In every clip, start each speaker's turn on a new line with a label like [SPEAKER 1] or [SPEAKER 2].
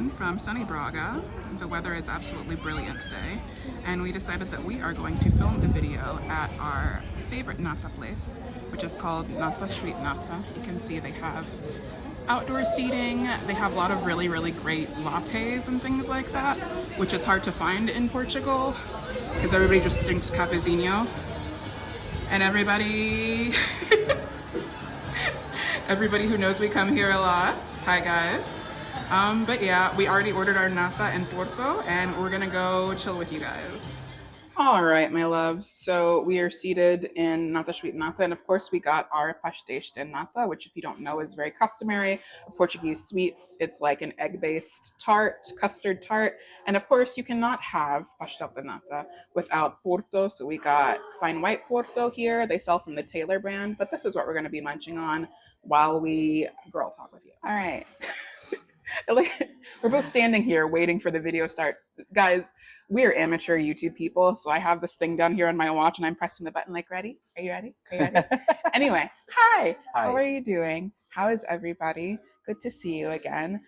[SPEAKER 1] Jason from sunny Braga. The weather is absolutely brilliant today, and we decided that we are going to film a video at our favorite nata place, which is called Nata Street Nata. You can see they have outdoor seating. They have a lot of really, really great lattes and things like that, which is hard to find in Portugal because everybody just drinks cafezinho. And everybody who knows we come here a lot. Hi guys. But yeah, we already ordered our nata in Porto and we're gonna go chill with you guys. All right, my loves. So we are seated in Nata Sweet Nata, and of course we got our pastéis de nata, which if you don't know is very customary of Portuguese sweets. It's like an egg-based tart, custard tart, and of course you cannot have pastel de nata without Porto. So we got fine white Porto here. They sell from the Taylor brand, but this is what we're going to be munching on while we girl talk with you. All right. We're both standing here waiting for the video start. Guys, we are amateur YouTube people, so I have this thing down here on my watch and I'm pressing the button like, ready? Are you ready? Are you ready? Anyway, hi. How are you doing? How is everybody? Good to see you again.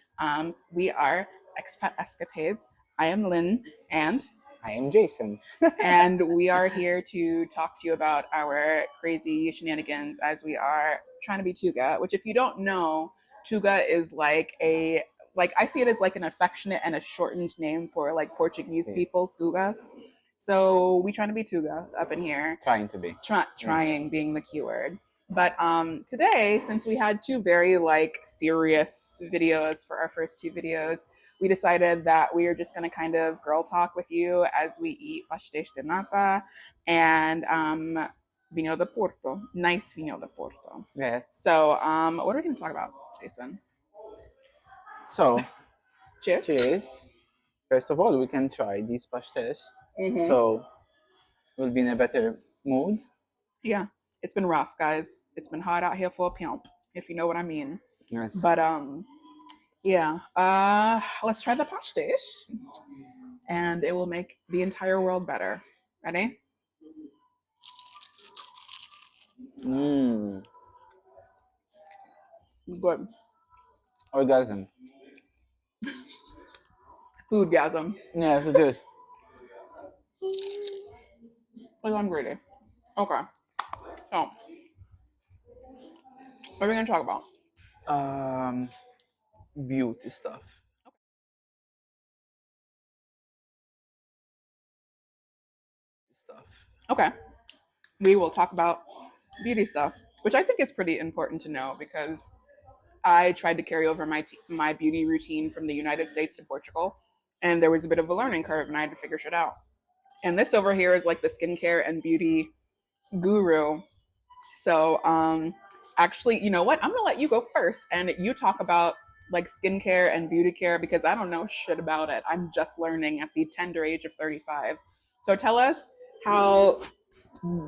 [SPEAKER 1] We are Expat Escapades. I am Lynn and
[SPEAKER 2] I am Jason.
[SPEAKER 1] and we are here to talk to you about our crazy shenanigans as we are trying to be Tuga, which if you don't know, Tuga is like I see it as like an affectionate and a shortened name for like Portuguese people, Tugas. So we trying to be Tuga up in here.
[SPEAKER 2] Trying to be.
[SPEAKER 1] Trying being the keyword. But today, since we had two very like serious videos for our first two videos, we decided that we are just going to kind of girl talk with you as we eat pastéis de nata and vinho de Porto, nice vinho de Porto.
[SPEAKER 2] Yes.
[SPEAKER 1] So what are we going to talk about, Jason?
[SPEAKER 2] So,
[SPEAKER 1] cheers.
[SPEAKER 2] Cheers. First of all, we can try these pastéis. Mm-hmm. So, we'll be in a better mood.
[SPEAKER 1] Yeah, it's been rough, guys. It's been hot out here for a pimp, if you know what I mean.
[SPEAKER 2] Yes.
[SPEAKER 1] But yeah. Let's try the pastéis, and it will make the entire world better. Ready?
[SPEAKER 2] Mmm.
[SPEAKER 1] Good.
[SPEAKER 2] Orgasm.
[SPEAKER 1] Foodgasm.
[SPEAKER 2] Yes, it is.
[SPEAKER 1] Like I'm greedy. Okay. So, what are we gonna talk about?
[SPEAKER 2] Beauty stuff.
[SPEAKER 1] Okay. We will talk about beauty stuff, which I think is pretty important to know because I tried to carry over my beauty routine from the United States to Portugal, and there was a bit of a learning curve, and I had to figure shit out. And this over here is like the skincare and beauty guru. So, actually, you know what? I'm gonna let you go first, and you talk about like skincare and beauty care because I don't know shit about it. I'm just learning at the tender age of 35. So tell us how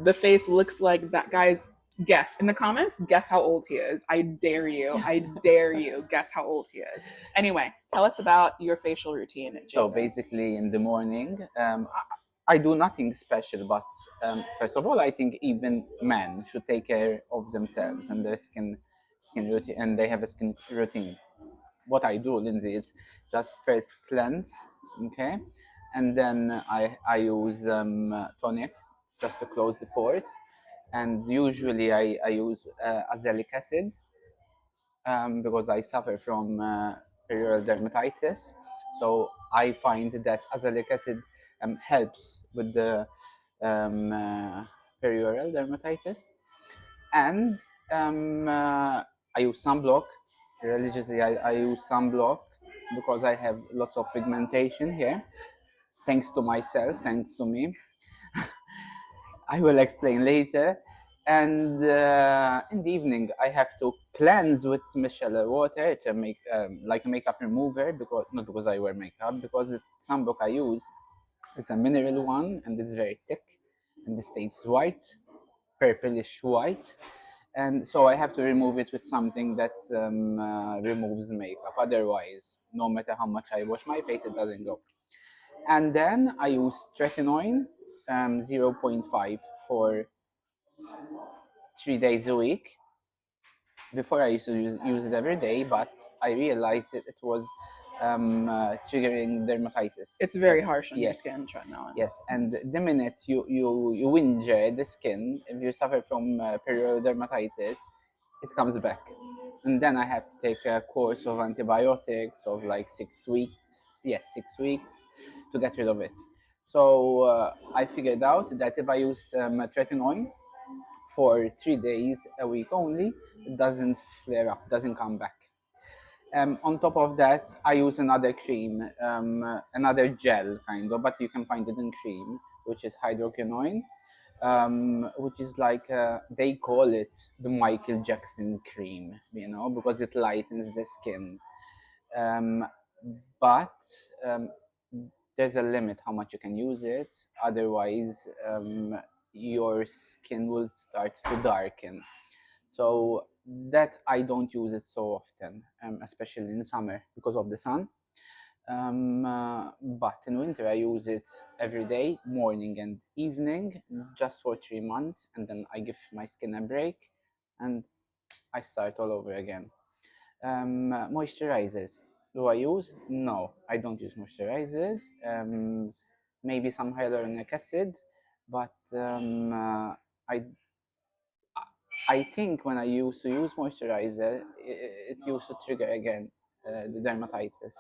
[SPEAKER 1] the face looks like that guy's. Guess in the comments, guess how old he is. I dare you. I dare you. Guess how old he is. Anyway, tell us about your facial routine. Jason.
[SPEAKER 2] So basically in the morning, I do nothing special, but first of all, I think even men should take care of themselves and their skin routine, and they have a skin routine. What I do, Lindsay, it's just first cleanse, okay? And then I use tonic just to close the pores. And usually I use Azelaicacid because I suffer from perioral dermatitis. So I find that Azelaicacid helps with the perioral dermatitis. And I use sunblock. Religiously, I use sunblock because I have lots of pigmentation here. Thanks to myself, thanks to me. I will explain later. And in the evening, I have to cleanse with micellar water to make like a makeup remover, because not because I wear makeup, because the sunblock I use is a mineral one and it's very thick and it stays white, purplish white. And so I have to remove it with something that removes makeup. Otherwise, no matter how much I wash my face, it doesn't go. And then I use Tretinoin 0.5 for 3 days a week. Before I used to use it every day, but I realized it was triggering dermatitis.
[SPEAKER 1] It's very harsh on your
[SPEAKER 2] Yes.
[SPEAKER 1] skin, tretinoin.
[SPEAKER 2] Yes, and the minute you injure the skin, if you suffer from perioral dermatitis, it comes back. And then I have to take a course of antibiotics of like 6 weeks. Yes, 6 weeks to get rid of it. So I figured out that if I use tretinoin for 3 days a week only, it doesn't flare up, doesn't come back. On top of that, I use another cream, another gel kind of, but you can find it in cream, which is hydroquinone, which is like they call it the Michael Jackson cream, because it lightens the skin. Um, but there's a limit how much you can use it. Otherwise, your skin will start to darken. So that I don't use it so often, especially in summer because of the sun. But in winter I use it every day, morning and evening, just for 3 months, and then I give my skin a break and I start all over again. Moisturizers. Do I use? No, I don't use moisturizers. Maybe some hyaluronic acid, but I think when I used to use moisturizer, it used to trigger again the dermatitis,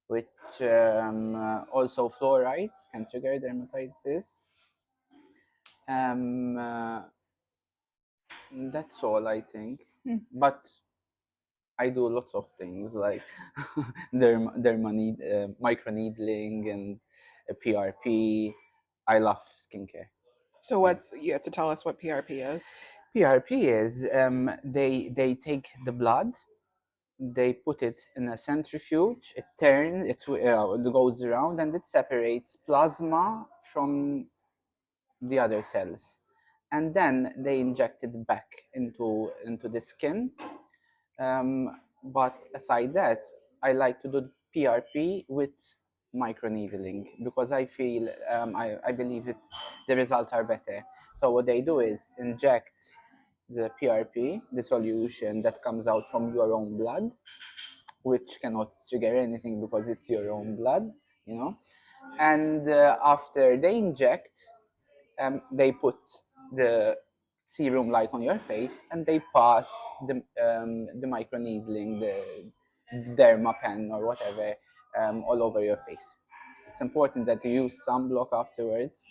[SPEAKER 2] which also fluoride can trigger dermatitis. That's all I think. But I do lots of things like microneedling and PRP. I love skincare.
[SPEAKER 1] So you have to tell us what PRP is?
[SPEAKER 2] PRP is they take the blood, they put it in a centrifuge, it turns, it goes around, and it separates plasma from the other cells, and then they inject it back into the skin. But aside that, I like to do PRP with microneedling because I feel I believe the results are better. So what they do is inject the PRP, the solution that comes out from your own blood, which cannot trigger anything because it's your own blood, And after they inject, they put the serum like on your face, and they pass the microneedling, the dermapen or whatever, all over your face. It's important that you use sunblock afterwards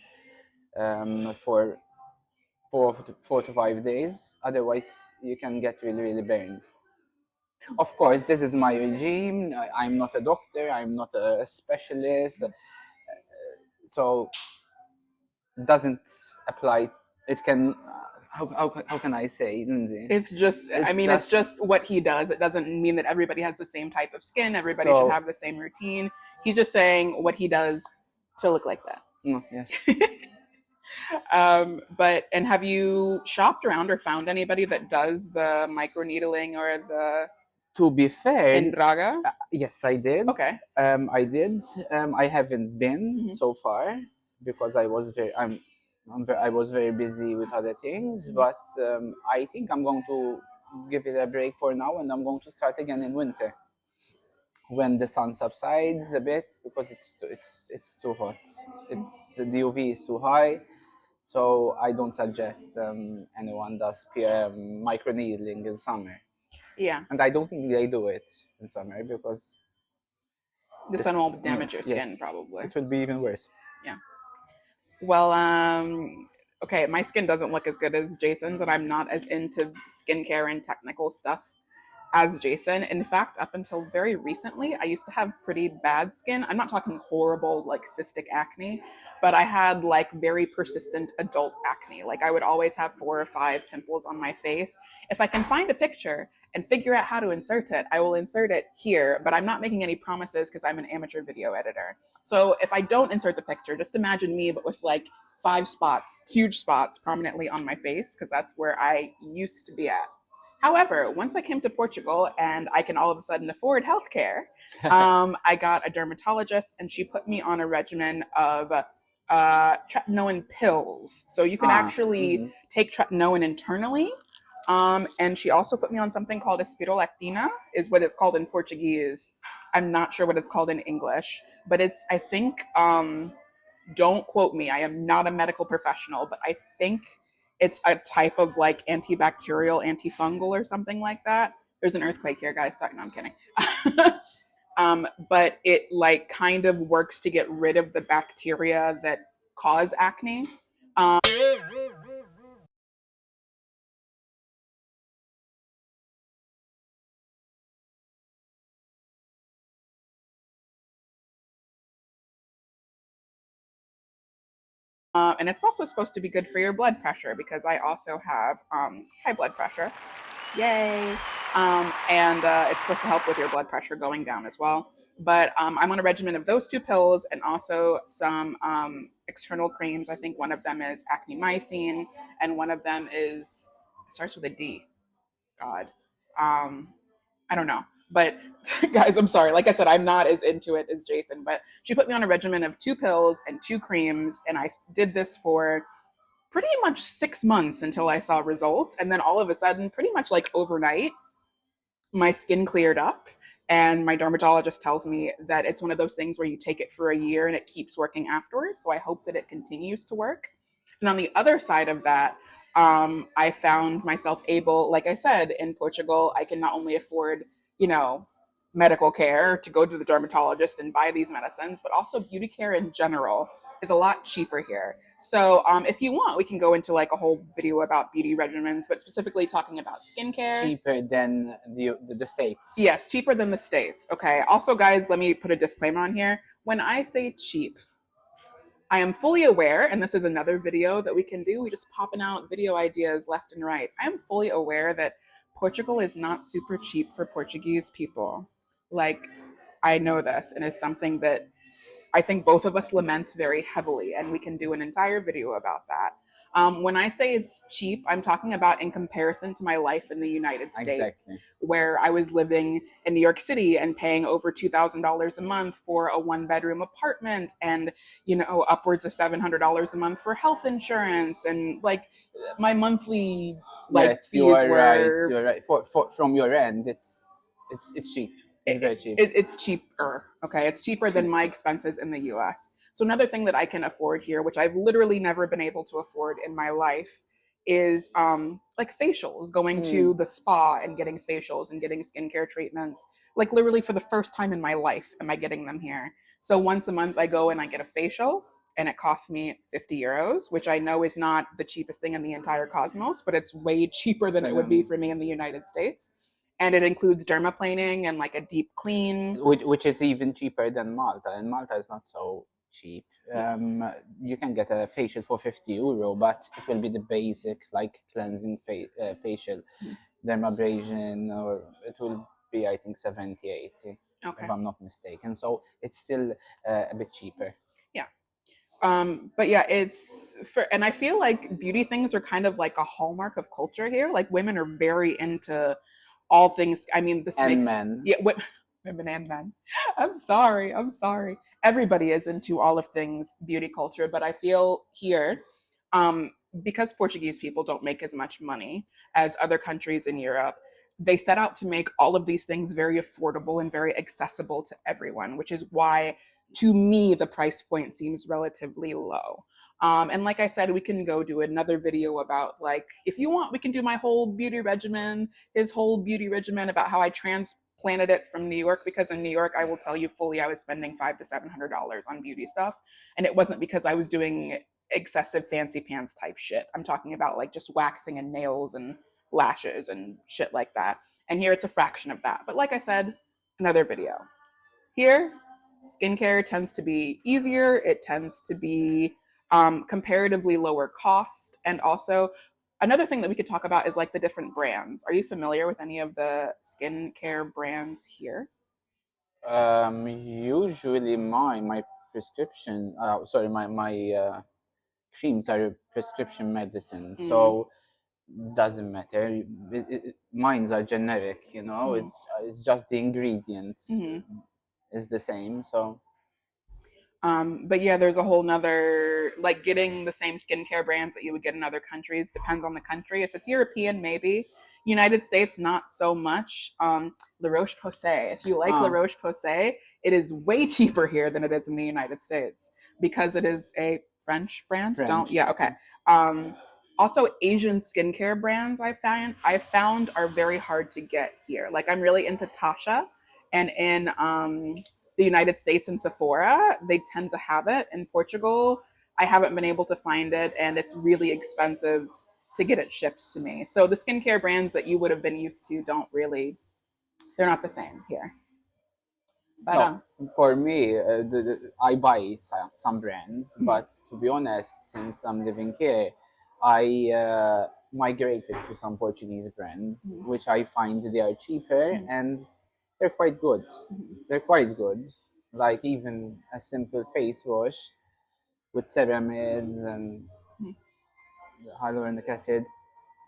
[SPEAKER 2] for 4 to 5 days. Otherwise, you can get really, really burned. Of course, this is my regime. I'm not a doctor. I'm not a specialist. So doesn't apply. It can. How can I say, Lindsay?
[SPEAKER 1] It's just, it's just what he does. It doesn't mean that everybody has the same type of skin. Everybody should have the same routine. He's just saying what he does to look like that.
[SPEAKER 2] Yes.
[SPEAKER 1] And have you shopped around or found anybody that does the microneedling or the
[SPEAKER 2] To be fair,
[SPEAKER 1] in Braga?
[SPEAKER 2] yes, I did.
[SPEAKER 1] Okay.
[SPEAKER 2] I did. I haven't been so far because I was very busy with other things. But I think I'm going to give it a break for now, and I'm going to start again in winter when the sun subsides a bit because it's too hot. The UV is too high, so I don't suggest anyone does microneedling in summer.
[SPEAKER 1] Yeah.
[SPEAKER 2] And I don't think they do it in summer because
[SPEAKER 1] the sun will damage your skin, probably.
[SPEAKER 2] It would be even worse.
[SPEAKER 1] Yeah. Well, okay, my skin doesn't look as good as Jason's, and I'm not as into skincare and technical stuff as Jason. In fact, up until very recently, I used to have pretty bad skin. I'm not talking horrible, like cystic acne, but I had like very persistent adult acne. Like I would always have 4 or 5 pimples on my face. If I can find a picture and figure out how to insert it, I will insert it here, but I'm not making any promises because I'm an amateur video editor. So if I don't insert the picture, just imagine me, but with like 5 spots, huge spots prominently on my face, because that's where I used to be at. However, once I came to Portugal and I can all of a sudden afford healthcare, I got a dermatologist and she put me on a regimen of tretinoin pills. So you can actually take tretinoin internally And she also put me on something called espirolectina, is what it's called in Portuguese. I'm not sure what it's called in English, but it's, I think, don't quote me. I am not a medical professional, but I think it's a type of like antibacterial, antifungal, or something like that. There's an earthquake here, guys. Sorry, no, I'm kidding. But it like kind of works to get rid of the bacteria that cause acne. And it's also supposed to be good for your blood pressure because I also have high blood pressure. Yay! And it's supposed to help with your blood pressure going down as well. But I'm on a regimen of those two pills and also some external creams. I think one of them is acne and one of them is, it starts with a D. God. Um, I don't know. But guys, I'm sorry. Like I said, I'm not as into it as Jason, but she put me on a regimen of two pills and two creams. And I did this for pretty much 6 months until I saw results. And then all of a sudden, pretty much like overnight, my skin cleared up. And my dermatologist tells me that it's one of those things where you take it for a year and it keeps working afterwards. So I hope that it continues to work. And on the other side of that, I found myself able, like I said, in Portugal, I can not only afford, you know, medical care to go to the dermatologist and buy these medicines, but also beauty care in general is a lot cheaper here. So if you want, we can go into like a whole video about beauty regimens, but specifically talking about skincare.
[SPEAKER 2] Cheaper than the States.
[SPEAKER 1] Yes, cheaper than the States. Okay. Also, guys, let me put a disclaimer on here. When I say cheap, I am fully aware, and this is another video that we can do. We just popping out video ideas left and right. I am fully aware that Portugal is not super cheap for Portuguese people. Like, I know this, and it's something that I think both of us lament very heavily, and we can do an entire video about that. When I say it's cheap, I'm talking about in comparison to my life in the United States,
[SPEAKER 2] Exactly.
[SPEAKER 1] where I was living in New York City and paying over $2,000 a month for a one-bedroom apartment, and upwards of $700 a month for health insurance, and like my monthly
[SPEAKER 2] Yes, you
[SPEAKER 1] fees
[SPEAKER 2] are right.
[SPEAKER 1] were
[SPEAKER 2] You're right. From your end, it's cheap. It's very cheap.
[SPEAKER 1] it's cheaper. Okay, it's cheaper than my expenses in the U.S. So another thing that I can afford here, which I've literally never been able to afford in my life, is like facials. Going to the spa and getting facials and getting skincare treatments. Like literally for the first time in my life, am I getting them here? So once a month, I go and I get a facial, and it costs me 50 euros, which I know is not the cheapest thing in the entire cosmos, but it's way cheaper than it would be for me in the United States. And it includes dermaplaning and like a deep clean.
[SPEAKER 2] Which is even cheaper than Malta, and Malta is not so cheap.
[SPEAKER 1] Yeah.
[SPEAKER 2] You can get a facial for 50 euro, but it will be the basic like cleansing facial, dermabrasion, or it will be I think 70, 80,
[SPEAKER 1] Okay.
[SPEAKER 2] if I'm not mistaken. So it's still a bit cheaper.
[SPEAKER 1] Yeah. But yeah, it's for, and I feel like beauty things are kind of like a hallmark of culture here. Like women are very into all things. I mean, this
[SPEAKER 2] And
[SPEAKER 1] makes,
[SPEAKER 2] men.
[SPEAKER 1] yeah, women and men. I'm sorry. I'm sorry. Everybody is into all of things beauty culture, but I feel here, um, because Portuguese people don't make as much money as other countries in Europe, they set out to make all of these things very affordable and very accessible to everyone, which is why to me the price point seems relatively low. And like I said, we can go do another video about, like, if you want, we can do my whole beauty regimen, his whole beauty regimen, about how I transplanted it from New York, because in New York, I will tell you fully, I was spending $500 to $700 on beauty stuff, and it wasn't because I was doing excessive fancy pants type shit. I'm talking about like just waxing and nails and lashes and shit like that. And here it's a fraction of that. But like I said, another video. Here, skincare tends to be easier. It tends to be comparatively lower cost. And also, another thing that we could talk about is like the different brands. Are you familiar with any of the skincare brands here?
[SPEAKER 2] Usually my prescription, sorry, my creams are prescription medicine,
[SPEAKER 1] Mm,
[SPEAKER 2] so doesn't matter. Mines are generic, it's just the ingredients
[SPEAKER 1] mm-hmm.
[SPEAKER 2] is the same. So
[SPEAKER 1] But yeah, there's a whole nother, like, getting the same skincare brands that you would get in other countries depends on the country. If it's European, maybe. United States, not so much. La Roche Posay. If you like La
[SPEAKER 2] Ah,
[SPEAKER 1] Roche Posay, it is way cheaper here than it is in the United States because it is a French brand. Don't,
[SPEAKER 2] French.
[SPEAKER 1] yeah, okay.
[SPEAKER 2] Okay.
[SPEAKER 1] Um, Also, Asian skincare brands I found are very hard to get here. Like, I'm really into Tasha, and in the United States and Sephora, they tend to have it. In Portugal, I haven't been able to find it, and it's really expensive to get it shipped to me. So the skincare brands that you would have been used to don't really, they're not the same here. But
[SPEAKER 2] No, for me, I buy some brands,
[SPEAKER 1] mhm,
[SPEAKER 2] but to be honest, since I'm living here, I migrated to some Portuguese brands,
[SPEAKER 1] mhm,
[SPEAKER 2] which I find they are cheaper
[SPEAKER 1] mhm,
[SPEAKER 2] and they're quite good.
[SPEAKER 1] mhm,
[SPEAKER 2] They're quite good. Like even a simple face wash with ceramides and
[SPEAKER 1] mhm.
[SPEAKER 2] hyaluronic acid,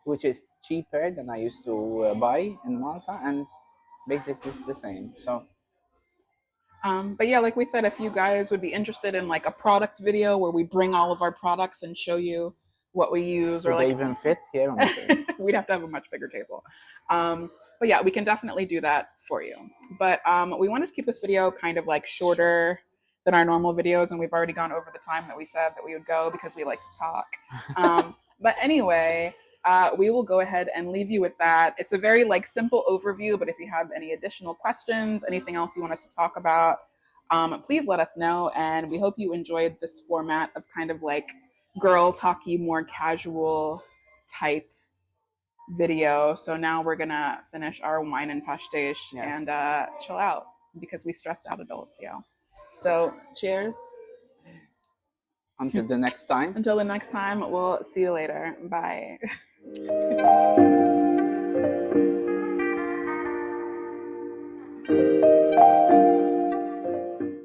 [SPEAKER 2] which is cheaper than I used to buy in Malta, and basically it's the same. So
[SPEAKER 1] But yeah, like we said, if you guys would be interested in like a product video where we bring all of our products and show you what we use, or
[SPEAKER 2] could they
[SPEAKER 1] like
[SPEAKER 2] even fit here on the table?
[SPEAKER 1] we'd have to have a much bigger table. But yeah, we can definitely do that for you. But we wanted to keep this video kind of like shorter than our normal videos, and we've already gone over the time that we said that we would go because we like to talk. But anyway, we will go ahead and leave you with that. It's a very like simple overview, but if you have any additional questions, anything else you want us to talk about, please let us know. And we hope you enjoyed this format of kind of like girl talky, more casual type video. So now we're gonna finish our wine and pastiche and
[SPEAKER 2] Yes.
[SPEAKER 1] chill out because we stressed out adults, yo. So cheers.
[SPEAKER 2] Until the next time.
[SPEAKER 1] Until the next time, we'll see you later. Bye.